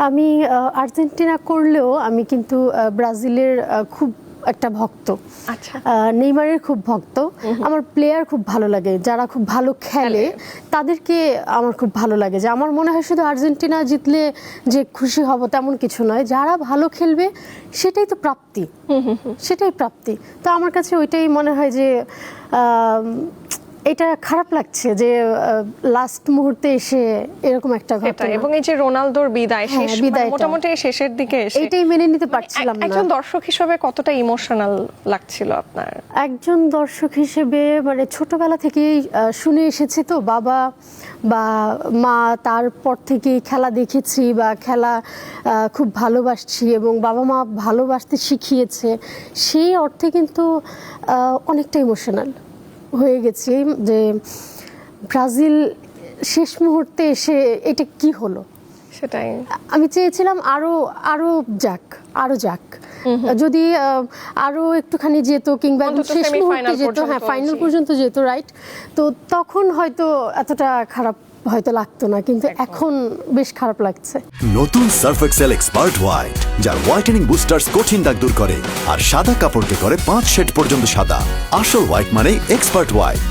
আমি আর্জেন্টিনা করলেও আমি কিন্তু ব্রাজিলের খুব একটা ভক্ত। আচ্ছা। নেইমারের খুব ভক্ত। আমার প্লেয়ার খুব ভালো লাগে, যারা খুব ভালো খেলে তাদেরকে আমার খুব ভালো লাগে। যে আমার মনে হয় শুধু আর্জেন্টিনা জিতলে যে খুশি হব তেমন কিছু নয়, যারা ভালো খেলবে সেটাই তো প্রাপ্তি, সেটাই প্রাপ্তি। তো আমার কাছে ওইটাই মনে হয় যে এটা খারাপ লাগছে যে লাস্ট মুহূর্তে এসে এরকম একটা ঘটনা, এবং এই যে রোনালদোর বিদায় শেষ মোটামুটি শেষের দিকে এসে এটাই মেনে নিতে পারছিলাম না। একজন দর্শক হিসেবে কতটা ইমোশনাল লাগছিল আপনার? একজন দর্শক হিসেবে মানে ছোটবেলা থেকেই শুনে এসেছি তো, বাবা বা মা, তারপর থেকেই খেলা দেখেছি বা খেলা খুব ভালোবাসছি এবং বাবা মা ভালোবাসতে শিখিয়েছে, সেই অর্থে কিন্তু অনেকটা ইমোশনাল হয়ে গেছি যে ব্রাজিল শেষ মুহূর্তে এসে এটা কি হলো। সেটাই আমি চেয়েছিলাম আরো যাক, যদি আরো একটুখানি যেত কিংবা শেষ মুহূর্তে যেত, হ্যাঁ ফাইনাল পর্যন্ত যেত, রাইট। তো তখন হয়তো এতটা খারাপ হয়তো লাগতো না, কিন্তু এখন বেশ খারাপ লাগছে। নতুন সার্ফ এক্সেল এক্সপার্ট হোয়াইট, যার হোয়াইটেনিং বুস্টার্স কঠিন দাগ দূর করে আর সাদা কাপড়কে করে 5 শেড পর্যন্ত সাদা। আসল হোয়াইট মানে এক্সপার্ট হোয়াইট।